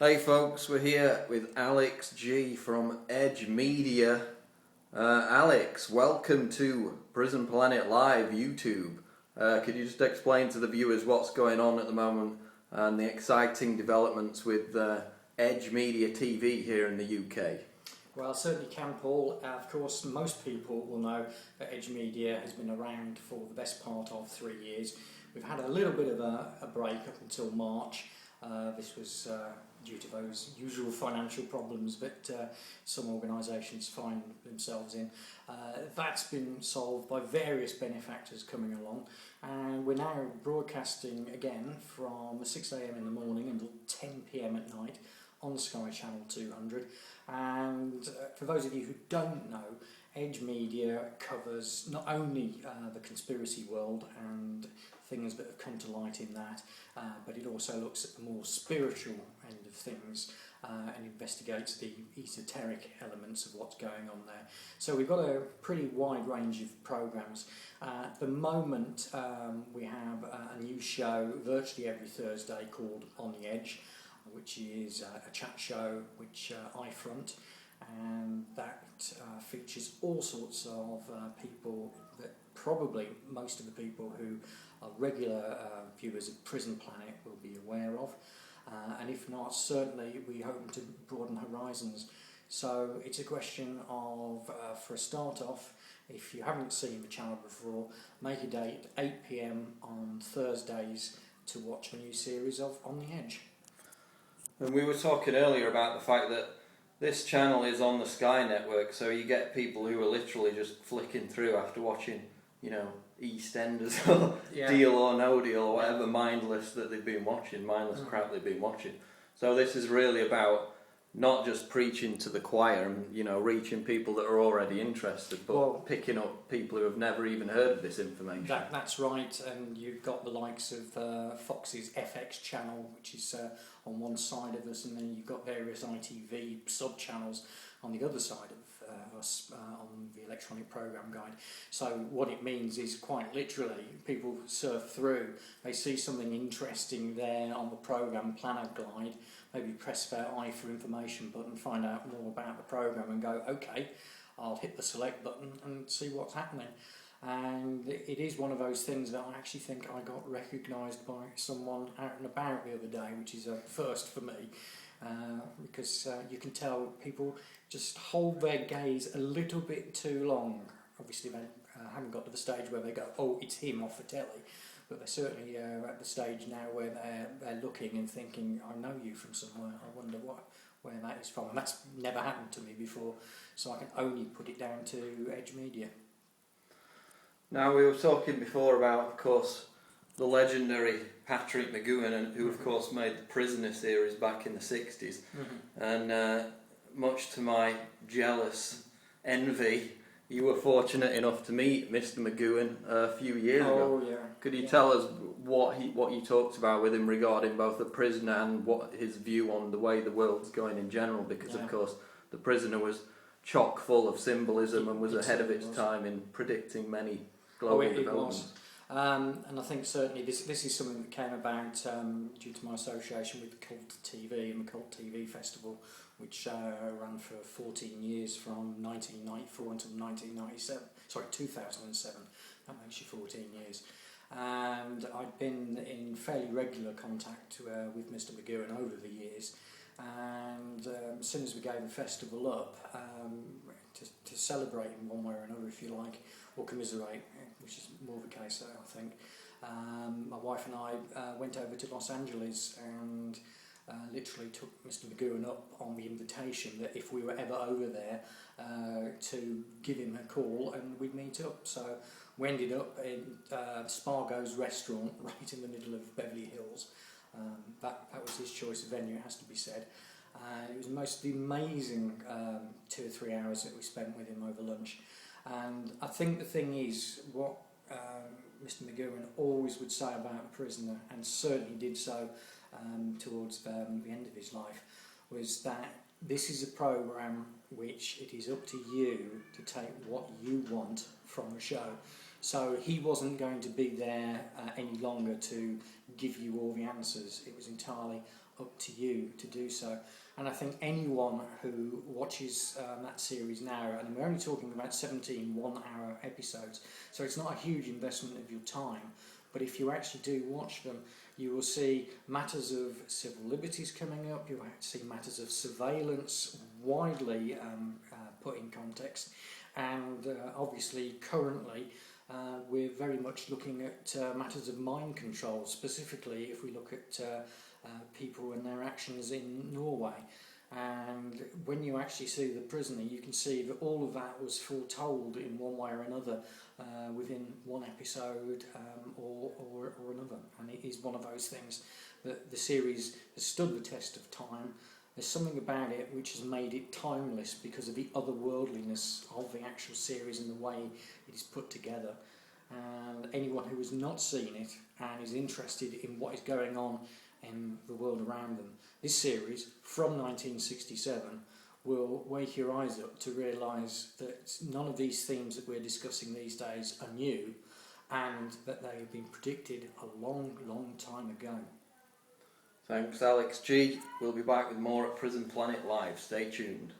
Hey folks, we're here with Alex G from Edge Media. Alex, welcome to Prison Planet Live YouTube. Could you just explain to the viewers what's going on at the moment and the exciting developments with Edge Media TV here in the UK? Well, certainly can, Paul. Of course, most people will know that Edge Media has been around for the best part of 3 years. We've had a little bit of a break up until March. This was due to those usual financial problems that some organisations find themselves in. That's been solved by various benefactors coming along, and we're now broadcasting again from 6 AM in the morning until 10 PM at night on Sky Channel 200. And for those of you who don't know, Edge Media covers not only the conspiracy world and things that have come to light in that, but it also looks at the more spiritual end of things and investigates the esoteric elements of what's going on there. So we've got a pretty wide range of programmes. At the moment we have a new show virtually every Thursday called On the Edge, which is a chat show which I front, and that features all sorts of people that probably most of the people who are regular viewers of Prison Planet will be aware of, and if not, certainly we hope to broaden horizons. So it's a question of, for a start off, if you haven't seen the channel before, make a date 8 PM on Thursdays to watch a new series of On the Edge. And we were talking earlier about the fact that this channel is on the Sky network, so you get people who are literally just flicking through after watching, EastEnders or Deal or No Deal or whatever mindless that they've been watching, mindless crap they've been watching. So this is really about not just preaching to the choir and, reaching people that are already interested, but picking up people who have never even heard of this information. That's right, and you've got the likes of Fox's FX channel, which is on one side of us, and then you've got various ITV sub-channels on the other side of us on the electronic programme guide. So what it means is, quite literally, people surf through, they see something interesting there on the programme planner guide, maybe press their eye for information button, find out more about the programme and go, okay, I'll hit the select button and see what's happening. And it is one of those things that I actually think I got recognised by someone out and about the other day, which is a first for me, because you can tell people just hold their gaze a little bit too long. Obviously they haven't got to the stage where they go, oh, it's him off the telly, but they're certainly at the stage now where they're looking and thinking, I know you from somewhere, I wonder where that is from. And that's never happened to me before, so I can only put it down to Edge Media. Now, we were talking before about, of course, the legendary Patrick Mcgoohan, who of course made the Prisoner series back in the 60s, and much to my jealous envy, you were fortunate enough to meet Mr. Mcgoohan a few years ago. Yeah. Could you tell us what you talked about with him regarding both The Prisoner and what his view on the way the world's going in general? Because of course The Prisoner was chock full of symbolism and was ahead of its time in predicting many global developments. It was. And I think certainly this is something that came about due to my association with Cult TV and the Cult TV Festival, which ran for 14 years from 1994 until 2007. That makes you 14 years. And I've been in fairly regular contact with Mr. Mcgoohan over the years. And as soon as we gave the festival up, to celebrate in one way or another, if you like, or commiserate, which is more the case, I think, my wife and I went over to Los Angeles and literally took Mr. Mcgoohan up on the invitation that if we were ever over there to give him a call and we'd meet up. So we ended up in Spargo's restaurant right in the middle of Beverly Hills. That was his choice of venue, it has to be said. It was the most amazing 2 or 3 hours that we spent with him over lunch. And I think the thing is, what Mr. Mcgoohan always would say about Prisoner, and certainly did so towards the end of his life, was that this is a programme which it is up to you to take what you want from the show. So he wasn't going to be there any longer to give you all the answers. It was entirely up to you to do so. And I think anyone who watches that series now, and we're only talking about 17 one-hour episodes, so it's not a huge investment of your time, but if you actually do watch them, you will see matters of civil liberties coming up, you'll see matters of surveillance widely put in context, and obviously currently we're very much looking at matters of mind control, specifically if we look at people and their actions in Norway. And when you actually see the prisoner, you can see that all of that was foretold in one way or another within one episode or another. And it is one of those things that the series has stood the test of time. There's something about it which has made it timeless because of the otherworldliness of the actual series and the way it is put together. And anyone who has not seen it and is interested in what is going on in the world around them, this series from 1967 will wake your eyes up to realise that none of these themes that we're discussing these days are new, and that they have been predicted a long, long time ago. Thanks, Alex G. We'll be back with more at Prison Planet Live. Stay tuned.